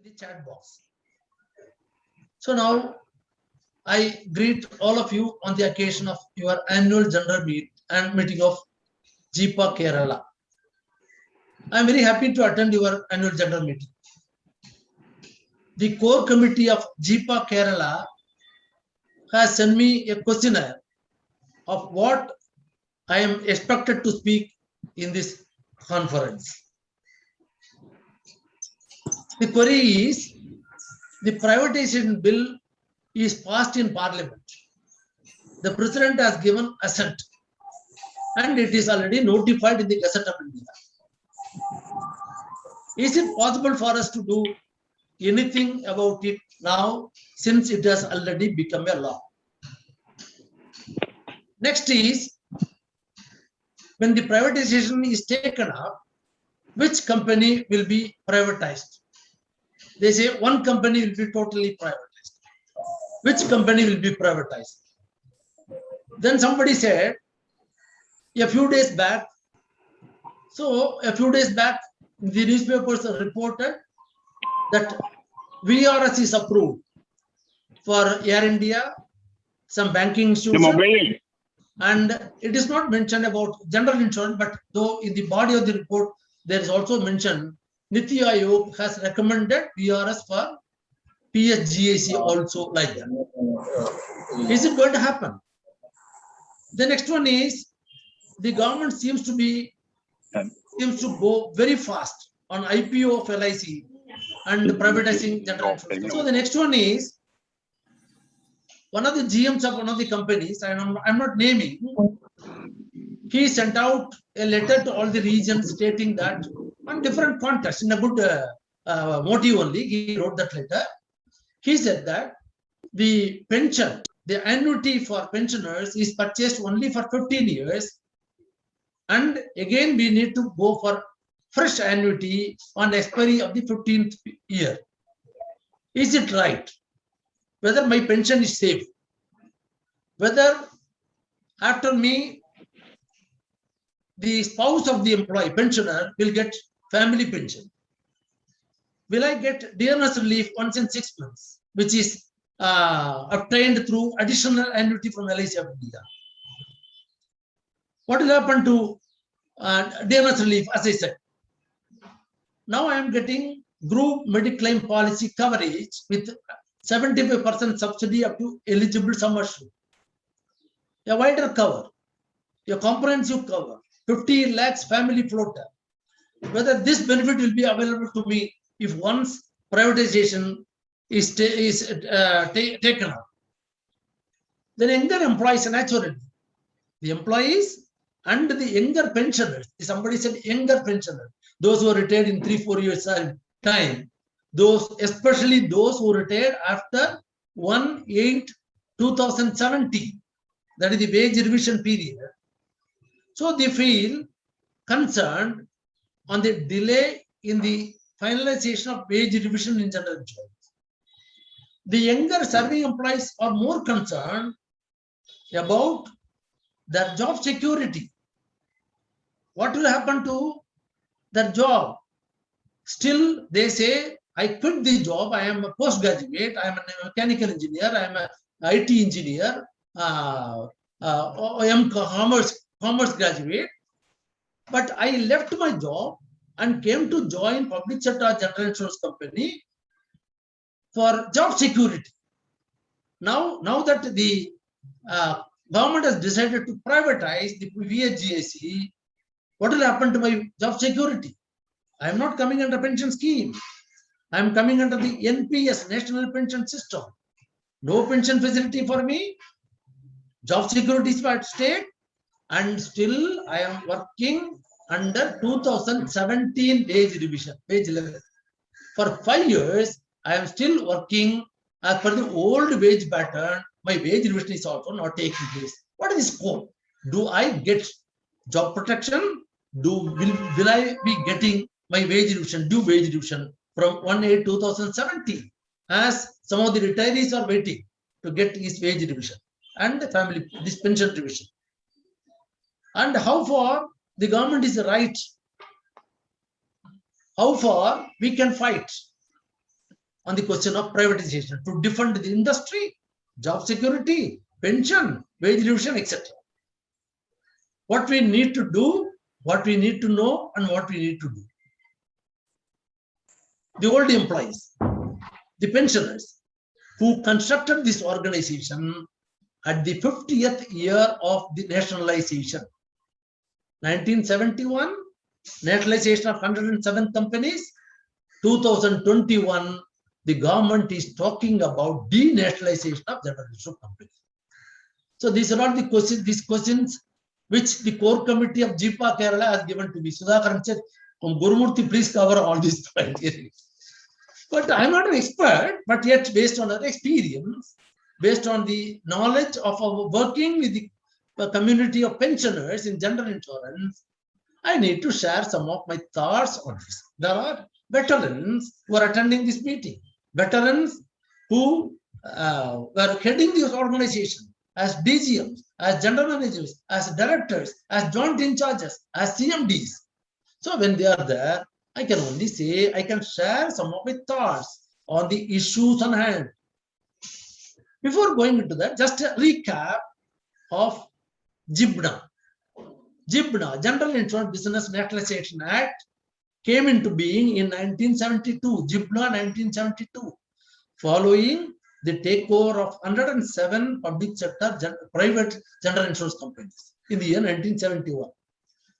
in the chat box. So now I greet all of you on the occasion of your annual general meeting of JIPA Kerala. I am very happy to attend your annual general meeting. The core committee of JIPA Kerala has sent me a questionnaire of what I am expected to speak in this conference. The query is, the privatization bill is passed in Parliament. The President has given assent and it is already notified in the Gazette of India. Is it possible for us to do anything about it now, since it has already become a law? Next is, when the privatization is taken up, which company will be privatized? They say one company will be totally privatized. Which company will be privatized? Then somebody said, a few days back, the newspapers reported that VRS is approved for Air India, some banking institution, and it is not mentioned about general insurance, but though in the body of the report, there is also mentioned Niti Aayog has recommended VRS for PSGAC also like that. Is it going to happen? The next one is, the government seems to go very fast on IPO of LIC and privatizing general insurance. So the next one is, one of the GMs of one of the companies, I'm not naming, he sent out a letter to all the regions stating that, on different contexts, in a good motive only, he wrote that letter. He said that the pension, the annuity for pensioners is purchased only for 15 years. And again, we need to go for fresh annuity on expiry of the 15th year. Is it right? Whether my pension is safe? Whether after me, the spouse of the employee, pensioner, will get family pension? Will I get dearness relief once in 6 months, which is obtained through additional annuity from LIC of India? What will happen to dearness relief, as I said? Now I am getting group mediclaim policy coverage with 75% subsidy up to eligible sum assured. A wider cover, a comprehensive cover, 50 lakhs family floater. Whether this benefit will be available to me if once privatization is taken up. Then younger employees, naturally, the employees and the younger pensioners, somebody said younger pensioners, those who are retired in 3-4 years time, those, especially those who retired after 1/8/2017, that is the wage revision period. So they feel concerned on the delay in the finalization of wage revision in general insurance. The younger serving employees are more concerned about their job security. What will happen to their job? Still, they say, I quit the job, I am a postgraduate, I am a mechanical engineer, I am an IT engineer, I am commerce graduate, but I left my job and came to join public sector general insurance company for job security. Now that the government has decided to privatize the PSGAC, what will happen to my job security? I am not coming under pension scheme. I am coming under the NPS, National Pension System. No pension facility for me. Job security is at stake, and still I am working under 2017 wage revision, wage level. For 5 years, I am still working as per the old wage pattern. My wage revision is also not taking place. What is the scope? Do I get job protection? Will I be getting my wage revision, due wage revision from 1/8/2017? As some of the retirees are waiting to get his wage revision and the family, this pension revision. And how far the government is right? How far we can fight? on the question of privatization to defend the industry, job security, pension, wage revision, etc. What we need to do, what we need to know, and what we need to do. The old employees, the pensioners who constructed this organization at the 50th year of the nationalization. 1971, nationalization of 107 companies. 2021, the government is talking about denationalization of general insurance companies. So these are not the questions, these questions which the core committee of JIPA Kerala has given to me. Sudhakaran said, Gurumurthy, please cover all these points. But I'm not an expert, but yet based on our experience, based on the knowledge of our working with the community of pensioners in general insurance, I need to share some of my thoughts on this. There are veterans who are attending this meeting, veterans who were heading this organization as DGMs, as general managers, as directors, as joint in charges, as CMDs. So when they are there, I can only say, I can share some of my thoughts on the issues on hand. Before going into that, just a recap of JIBNA. JIBNA, General Insurance Business Nationalization Act, came into being in 1972, JIBNA 1972, following the takeover of 107 public sector private general insurance companies in the year 1971.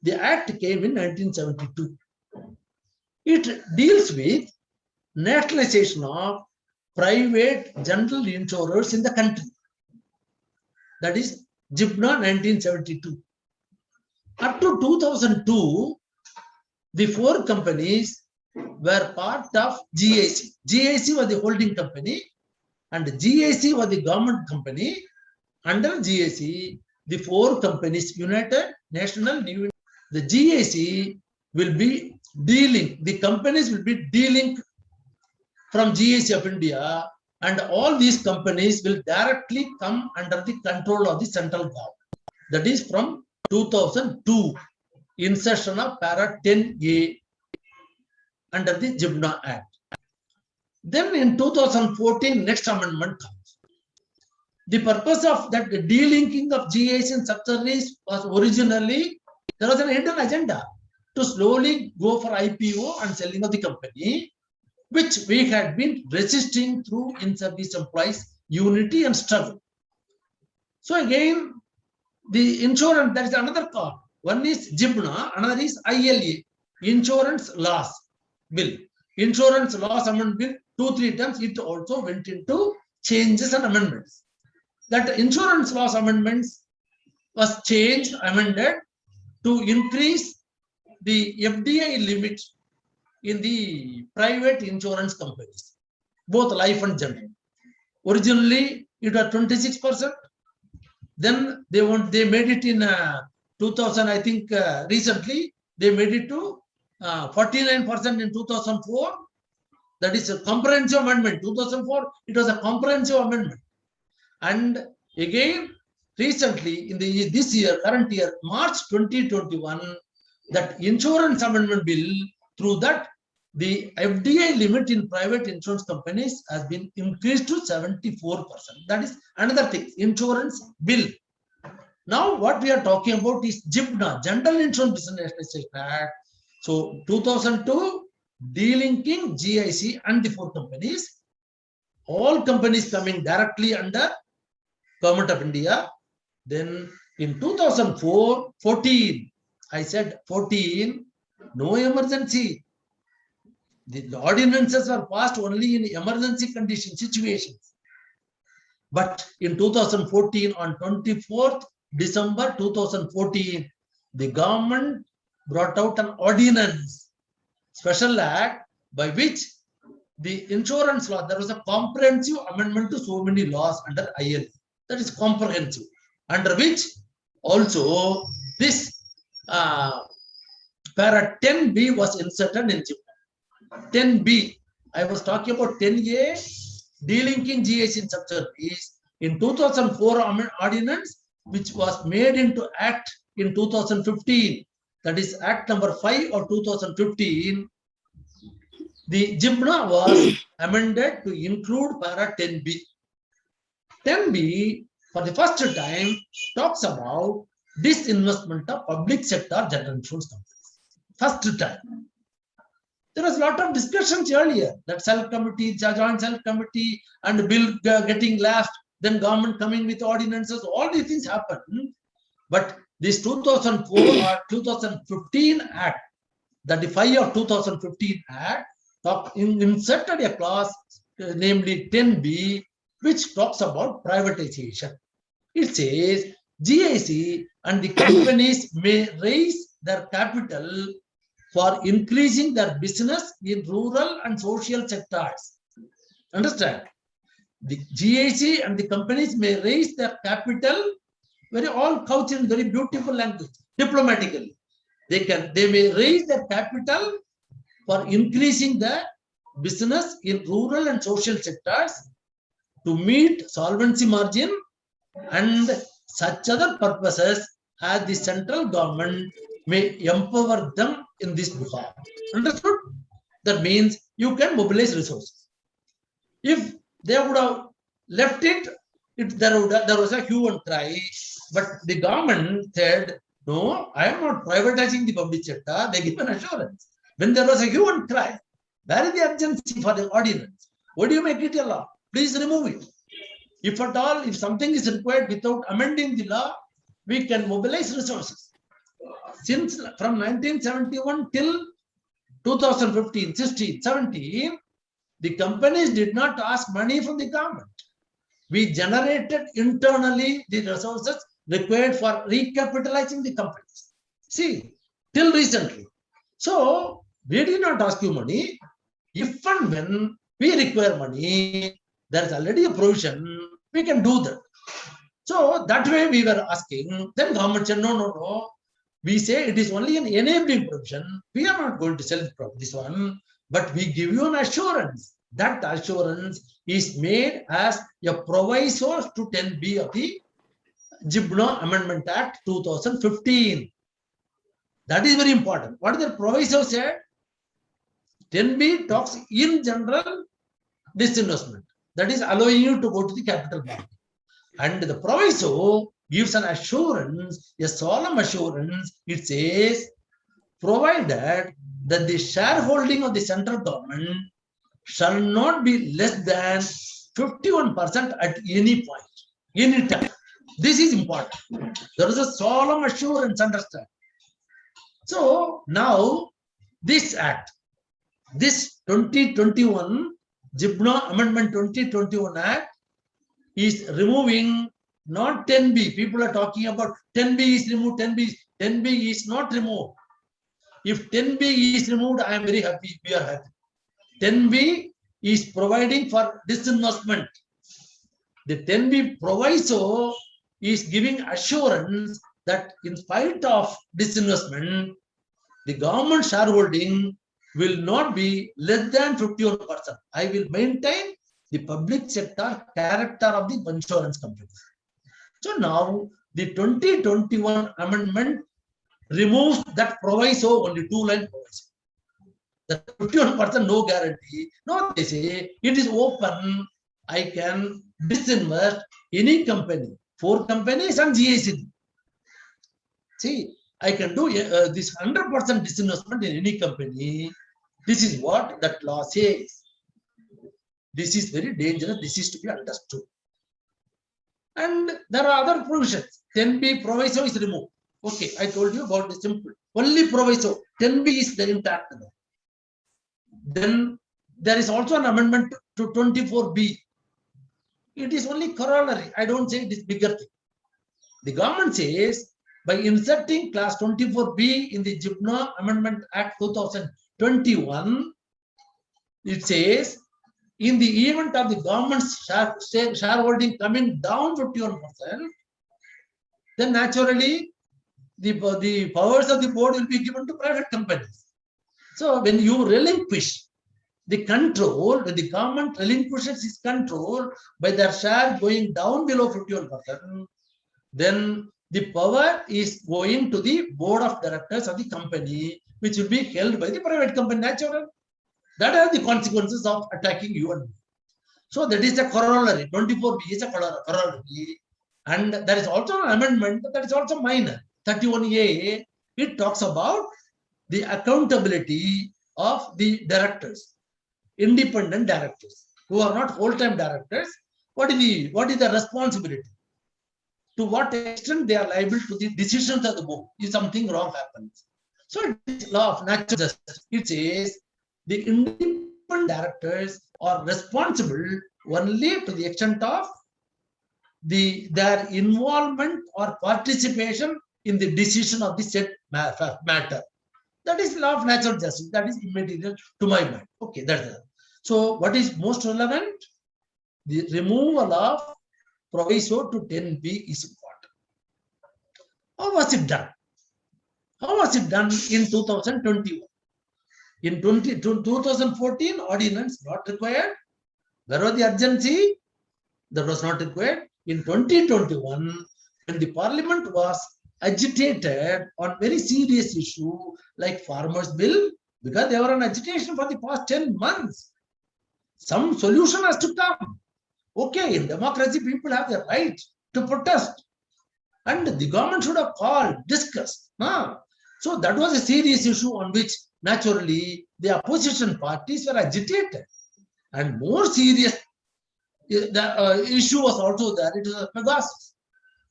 The act came in 1972. It deals with nationalization of private general insurers in the country. That is JIBNA 1972. Up to 2002, the four companies were part of GIC. GIC was the holding company and GIC was the government company. Under GIC, the four companies, United National, the GIC will be dealing, the companies will be dealing from GIC of India, and all these companies will directly come under the control of the central government. That is from 2002, insertion of para 10A under the JIBNA Act. Then in 2014, next amendment comes. The purpose of that delinking of GIC and subsidiaries was originally, there was an hidden agenda to slowly go for IPO and selling of the company, which we had been resisting through in-service employees, unity and struggle. So again, the insurance, there is another call. One is JIBNA, another is ILA, Insurance Laws Bill. Insurance Laws Amendment Bill, 2-3 times, it also went into changes and amendments. That Insurance Laws Amendments was changed, amended to increase the FDI limit in the private insurance companies, both life and general. Originally, it was 26%. Then they made it in 2000, I think recently, they made it to 49% in 2004. That is a comprehensive amendment. 2004, it was a comprehensive amendment. And again, recently, in this year, current year, March 2021, that insurance amendment bill, through that, the FDI limit in private insurance companies has been increased to 74%. That is another thing, insurance bill. Now, what we are talking about is JIBNA, General Insurance Business Nationalization Act. So, 2002, delinking GIC and the four companies, all companies coming directly under Government of India. Then in 2004, 14, I said 14, no emergency. The ordinances were passed only in emergency condition situations. But in 2014, on 24th December 2014, the government brought out an ordinance, special act, by which the insurance law, there was a comprehensive amendment to so many laws under IL. That is comprehensive, under which also this para 10B was inserted in JIBNA. 10B, I was talking about 10A, delinking GIC in subsidiaries. In 2004 ordinance, which was made into Act in 2015, that is Act number 5 of 2015, the Jibna was amended to include para 10B. 10B, for the first time, talks about disinvestment of public sector general insurance companies. First time. There was a lot of discussions earlier that self-committee, joint self-committee, and bill getting left, then government coming with ordinances, all these things happened. But this 2004 or 2015 Act, that the 5 of 2015 Act, inserted a clause, namely 10B, which talks about privatization. It says GIC and the companies may raise their capital for increasing their business in rural and social sectors. Understand? The GIC and the companies may raise their capital, all couched in very beautiful language, diplomatically. They may raise their capital for increasing the business in rural and social sectors to meet solvency margin and such other purposes as the central government may empower them in this behalf. Understood? That means you can mobilize resources. If they would have left it, there was a hue and cry, but the government said, no, I am not privatizing the public sector. They give an assurance. When there was a hue and cry, where is the urgency for the ordinance? Why do you make it a law? Please remove it. If at all, if something is required without amending the law, we can mobilize resources. Since from 1971 till 2015, 16, 17, the companies did not ask money from the government. We generated internally the resources required for recapitalizing the companies. See, till recently. So, we did not ask you money. If and when we require money, there is already a provision, we can do that. So, that way we were asking, then government said, no. We say it is only an enabling provision. We are not going to sell this one, but we give you an assurance. That assurance is made as a proviso to 10B of the Jibna Amendment Act 2015. That is very important. What is the proviso said? 10B talks in general disinvestment. That is allowing you to go to the capital market. And the proviso gives an assurance, a solemn assurance. It says, provided that the shareholding of the central government shall not be less than 51% at any point, any time. This is important. There is a solemn assurance, understand. So now this act, this 2021 Jibna Amendment 2021 Act is removing not 10B. People are talking about 10B is removed, 10B is not removed. If 10B is removed, I am very happy, we are happy. 10B is providing for disinvestment. The 10B proviso is giving assurance that in spite of disinvestment, the government shareholding will not be less than 51%. I will maintain the public sector character of the insurance companies. So now the 2021 amendment removes that proviso, only two-line proviso. The 51% no guarantee. No, they say it is open. I can disinvest any company, 4 companies and GIC. See, I can do this 100% disinvestment in any company. This is what that law says. This is very dangerous. This is to be understood. And there are other provisions. 10B proviso is removed. Okay, I told you about the simple. Only proviso. 10B is the intact. Then there is also an amendment to 24B. It is only corollary. I don't say it is bigger thing. The government says by inserting clause 24B in the Jibna Amendment Act 2021, it says in the event of the government's shareholding coming down 51%, then naturally the powers of the board will be given to private companies. So when you relinquish the control, when the government relinquishes its control by their share going down below 51%, then the power is going to the board of directors of the company, which will be held by the private company, natural. That are the consequences of attacking you and me. So that is a corollary. 24B is a corollary. And there is also an amendment that is also minor. 31A, it talks about the accountability of the directors, independent directors, who are not full-time directors. What is the responsibility? To what extent they are liable to the decisions of the board if something wrong happens. So it is law of natural justice. It says the independent directors are responsible only to the extent of their involvement or participation in the decision of the said matter. That is law of natural justice. That is immaterial to my mind. Okay, that's it. So what is most relevant? The removal of proviso to 10B is important. How was it done? How was it done in 2021? In 2014, ordinance not required. Where was the urgency? That was not required. In 2021, when the parliament was agitated on very serious issue like farmers' bill, because they were on agitation for the past 10 months, some solution has to come. Okay, in democracy, people have the right to protest. And the government should have called, discussed. So that was a serious issue on which naturally the opposition parties were agitated. And more serious, the issue was also there. It was Pegasus.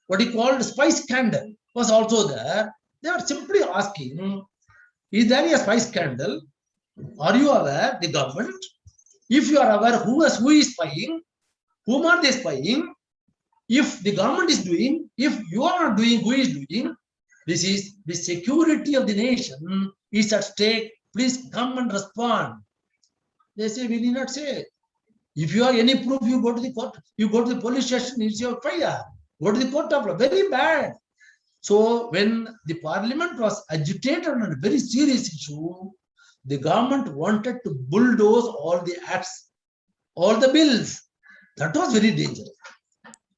What he called spice scandal was also there. They were simply asking, is there a spice scandal? Are you aware, the government? If you are aware who is spying, whom are they spying? If the government is doing, if you are not doing, who is doing? This is the security of the nation is at stake. Please come and respond. They say, we need not say. If you have any proof, you go to the court, you go to the police station, it's your fire. Go to the court of law. Very bad. So when the parliament was agitated on a very serious issue, the government wanted to bulldoze all the acts, all the bills. That was very dangerous.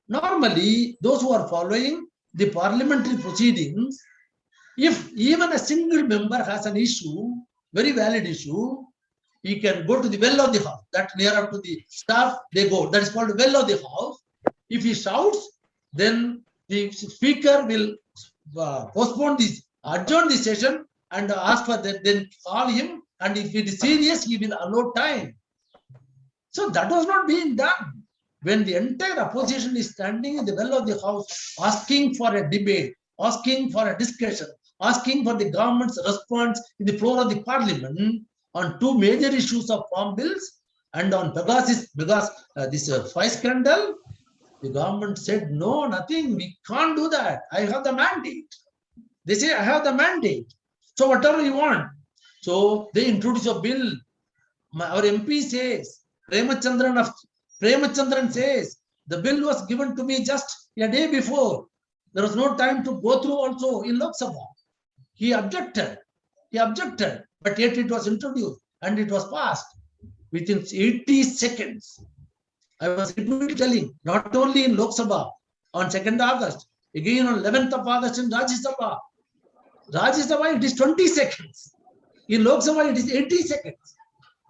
Normally, those who are following the parliamentary proceedings, if even a single member has an issue, very valid issue, he can go to the well of the house. That nearer to the staff, they go. That is called the well of the house. If he shouts, then the speaker will postpone this, adjourn the session and ask for that, then call him. And if it is serious, he will allow time. So that was not being done. When the entire opposition is standing in the well of the house, asking for a debate, asking for a discussion, asking for the government's response in the floor of the parliament on two major issues of farm bills and on Pegasus, because this spice scandal, the government said, no, nothing, we can't do that. I have the mandate. They say, I have the mandate. So whatever you want. So they introduce a bill. Our MP says, Premachandran says, the bill was given to me just a day before. There was no time to go through also in Lok Sabha. He objected, but yet it was introduced and it was passed within 80 seconds. I was repeatedly telling, not only in Lok Sabha on 2nd August, again on 11th of August in Rajya Sabha. Rajya Sabha, it is 20 seconds. In Lok Sabha, it is 80 seconds.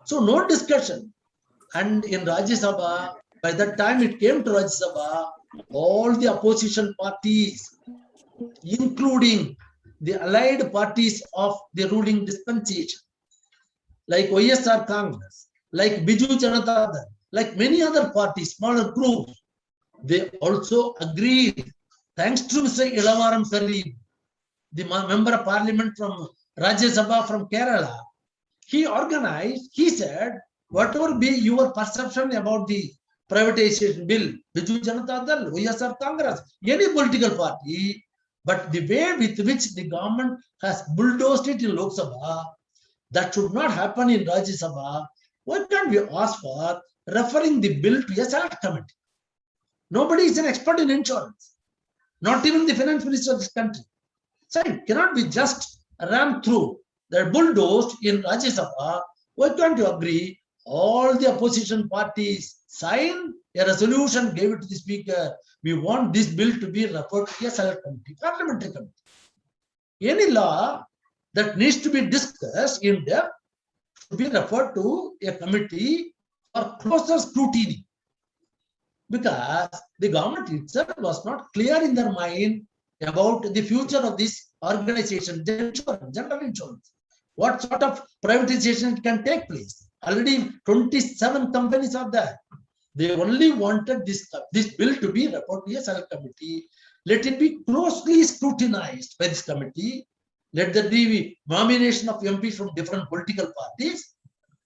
So no discussion. And in Rajya Sabha, by the time it came to Rajya Sabha, all the opposition parties, including the allied parties of the ruling dispensation, like YSR Congress, like Biju Janata Dal, like many other parties, smaller groups, they also agreed. Thanks to Mr. Ilavaram Karim, the member of parliament from Rajya Sabha from Kerala, he organized, he said, whatever be your perception about the privatization bill, Biju Janata Dal, YSR Congress, any political party, but the way with which the government has bulldozed it in Lok Sabha, that should not happen in Rajya Sabha. Why can't we ask for referring the bill to a select committee? Nobody is an expert in insurance, not even the finance minister of this country. So it cannot be just rammed through. They're bulldozed in Rajya Sabha. Why can't you agree? All the opposition parties sign a resolution, gave it to the speaker. We want this bill to be referred to a select committee, parliamentary committee. Any law that needs to be discussed in depth should be referred to a committee for closer scrutiny, because the government itself was not clear in their mind about the future of this organization, general insurance. What sort of privatization can take place? Already 27 companies are there. They only wanted this bill to be reported to a select committee. Let it be closely scrutinized by this committee. Let there be nomination of MPs from different political parties.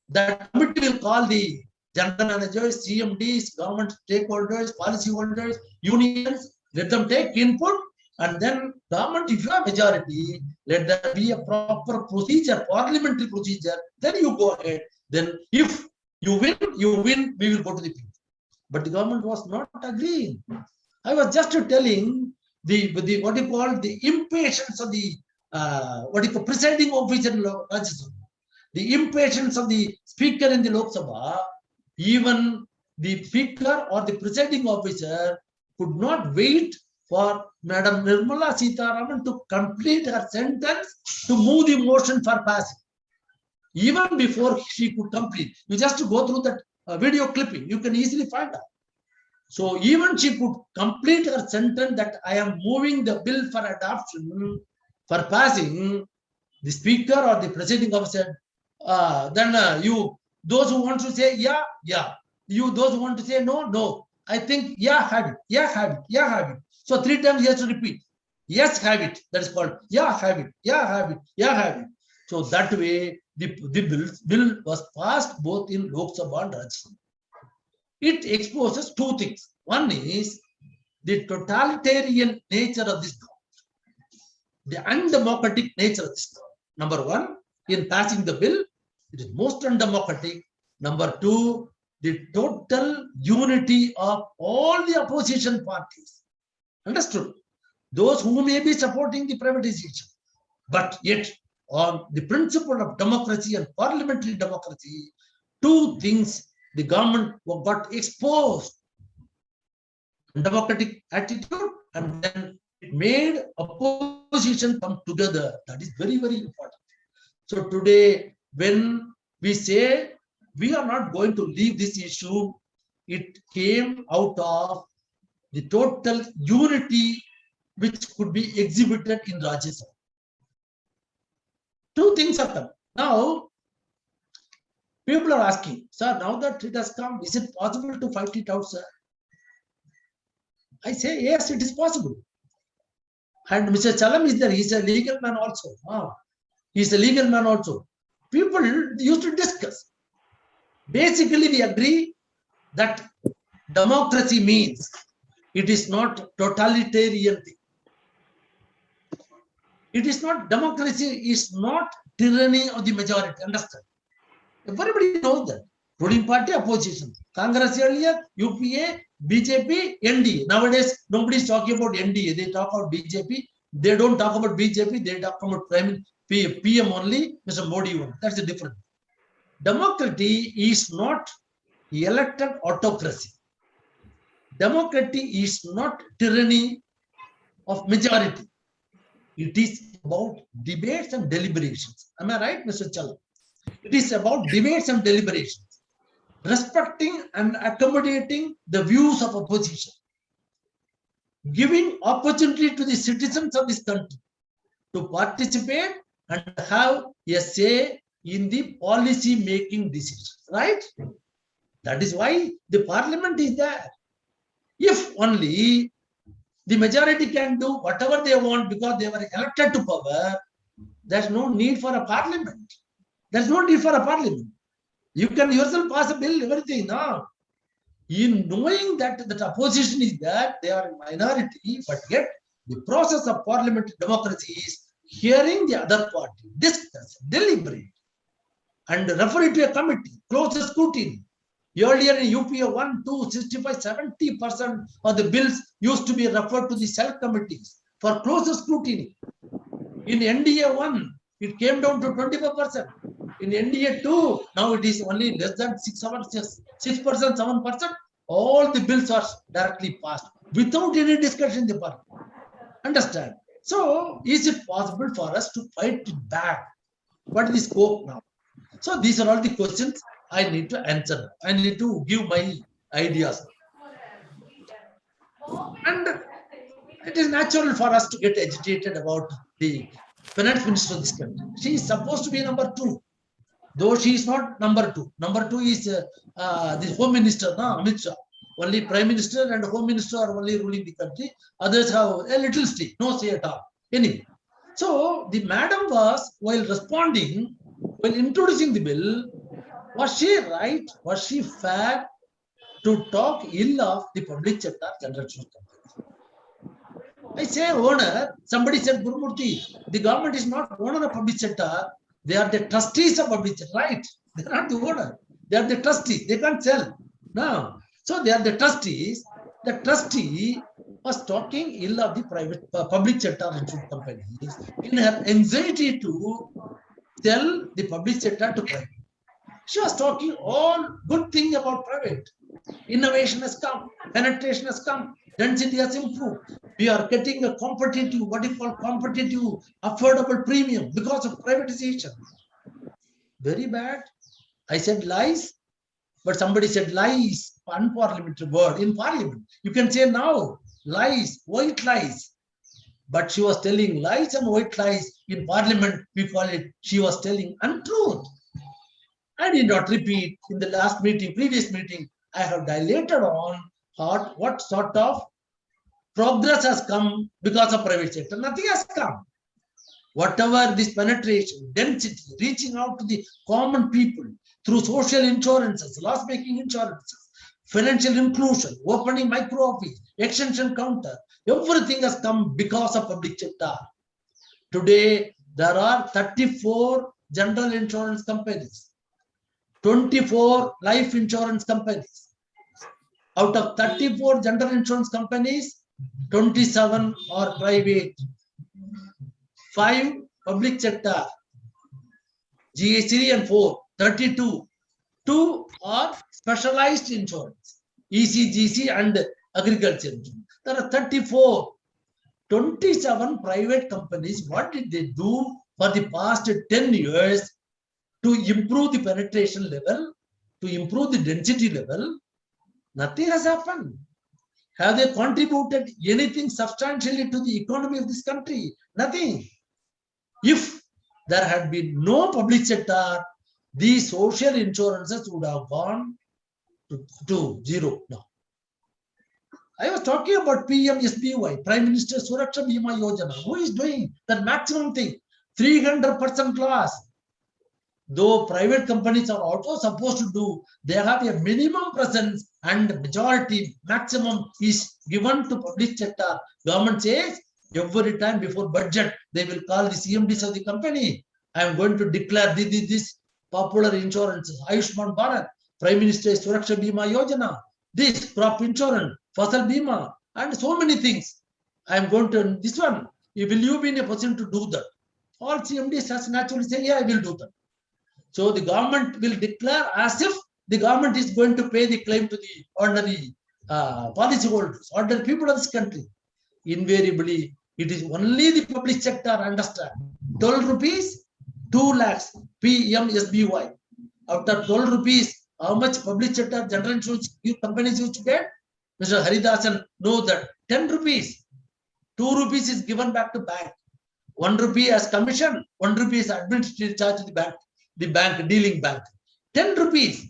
That committee will call the general managers, CMDs, government stakeholders, policy holders, unions. Let them take input, and then government, if you have majority, let there be a proper procedure, parliamentary procedure. Then you go ahead. Then if you win, we will go to the people. But the government was not agreeing. I was just telling the what you call the impatience of the presiding officer in Rajya Sabha, the impatience of the speaker in the Lok Sabha. Even the speaker or the presiding officer could not wait for Madam Nirmala Sitharaman to complete her sentence to move the motion for passing. Even before she could complete, you just go through that video clipping, you can easily find out. So even she could complete her sentence that I am moving the bill for adoption, for passing, the speaker or the presiding officer, those who want to say yeah, yeah. Those who want to say no, no. I think yeah, have it, yeah, have it, yeah, have it. So 3 times he has to repeat. Yes, have it. That is called yeah, have it, yeah, have it, yeah, have it. So that way, the bill was passed both in Lok Sabha and Rajya Sabha. It exposes 2 things. One is the totalitarian nature of this government, the undemocratic nature of this government. Number 1, in passing the bill, it is most undemocratic. Number 2, the total unity of all the opposition parties. Understood? Those who may be supporting the privatization, but yet on the principle of democracy and parliamentary democracy, 2 things the government got exposed. Democratic attitude, and then it made opposition come together. That is very, very important. So today, when we say we are not going to leave this issue, it came out of the total unity which could be exhibited in Rajya Sabha. 2 things are come. Now, people are asking, sir, now that it has come, is it possible to fight it out, sir? I say, yes, it is possible. And Mr. Chalam is there. He's a legal man also. He's a legal man also. People used to discuss. Basically, we agree that democracy means it is not totalitarian thing. It is not, democracy is not tyranny of the majority. Understand? Everybody knows that. Ruling party, opposition. Congress earlier, UPA, BJP, NDA. Nowadays, nobody is talking about NDA. They talk about BJP. They don't talk about BJP. They talk about PM only, Mr. Modi one. That's the difference. Democracy is not elected autocracy. Democracy is not tyranny of majority. It is about debates and deliberations. Am I right, Mr. Chalam? It is about debates and deliberations, respecting and accommodating the views of opposition, giving opportunity to the citizens of this country to participate and have a say in the policy making decisions, right? That is why the parliament is there. If only the majority can do whatever they want because they were elected to power, there's no need for a parliament. There's no need for a parliament. You can yourself pass a bill, everything. No. In knowing that the opposition is there, they are a minority, but yet the process of parliamentary democracy is hearing the other party, discuss, deliberate, and refer it to a committee, closer scrutiny. Earlier in UPA 1, 2, 65, 70% of the bills used to be referred to the select committees for closer scrutiny. In NDA 1, it came down to 25%. In NDA 2, now it is only less than 6%, 7%. All the bills are directly passed without any discussion in the parliament. Understand? So, is it possible for us to fight it back? What is the scope now? So these are all the questions I need to answer. I need to give my ideas. And it is natural for us to get agitated about the finance minister of this country. She is supposed to be number 2, though she is not number 2. Number 2 is the home minister, no, Amit Shah. Only prime minister and home minister are only ruling the country. Others have a little say, no say at all. Anyway, so the madam was, while responding, while introducing the bill, was she right? Was she fair to talk ill of the public sector general insurance company? I say owner, somebody said, Gurumurthy, the government is not owner of public sector, they are the trustees of public sector, right? They are not the owner, they are the trustees, they can't sell. No. So they are the trustees. The trustee was talking ill of the private public sector insurance companies in her anxiety to tell the public sector to private. She was talking all good thing about private. Innovation has come, penetration has come, density has improved. We are getting a competitive, what you call competitive, affordable premium because of privatization. Very bad. I said lies, but somebody said lies, unparliamentary word in parliament. You can say now, lies, white lies. But she was telling lies and white lies in parliament. We call it, she was telling untruth. I did not repeat in the last meeting, previous meeting. I have dilated on what sort of progress has come because of private sector. Nothing has come. Whatever this penetration, density, reaching out to the common people through social insurances, loss-making insurances, financial inclusion, opening micro office, extension counter, everything has come because of public sector. Today, there are 34 general insurance companies, 24 life insurance companies. Out of 34 general insurance companies, 27 are private, 5 public sector, GA3 and 4, 32. 2 are specialized insurance, ECGC and agriculture insurance. There are 34, 27 private companies. What did they do for the past 10 years to improve the penetration level, to improve the density level? Nothing has happened. Have they contributed anything substantially to the economy of this country? Nothing. If there had been no public sector, these social insurances would have gone to zero now. I was talking about PMSBY, Prime Minister Suraksha Bima Yojana. Who is doing that maximum thing? 300% loss. Though private companies are also supposed to do, they have a minimum presence and majority maximum is given to public sector. Government says every time before budget, they will call the CMDs of the company. I am going to declare this popular insurances, Ayushman Bharat, Prime Minister Suraksha Bima Yojana, this crop insurance, Fasal Bima, and so many things. I am going to this one. Will you be in a position to do that? All CMDs has naturally say, yeah, I will do that. So the government will declare as if the government is going to pay the claim to the ordinary policyholders, ordinary people of this country. Invariably, it is only the public sector understand. 12 rupees, 2 lakhs, PMSBY. After 12 rupees, how much public sector general insurance companies used to get? Mr. Haridasan knows that 10 rupees, 2 rupees is given back to bank. 1 rupee as commission, 1 rupee is administrative charge to the bank, dealing bank. 10 rupees,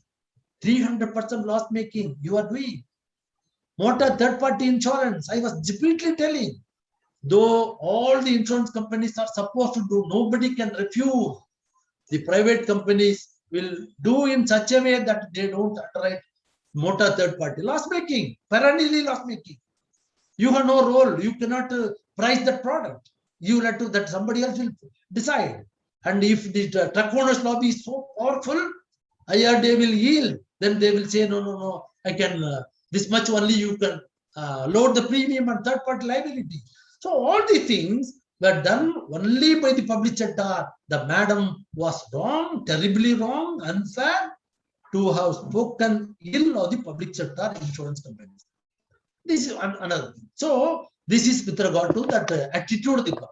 300% loss making you are doing. Motor third party insurance, I was repeatedly telling, though all the insurance companies are supposed to do, nobody can refuse. The private companies will do in such a way that they don't underwrite motor third party. Loss making, perennially loss making. You have no role, you cannot price that product. You will have to, that somebody else will decide. And if the truck owners lobby is so powerful, IRDA will yield. Then they will say, no, I can, this much only you can load the premium and third party liability. So all these things were done only by the public sector. The madam was wrong, terribly wrong, unfair to have spoken ill of the public sector insurance companies. This is another thing. So this is with regard to that attitude of the government.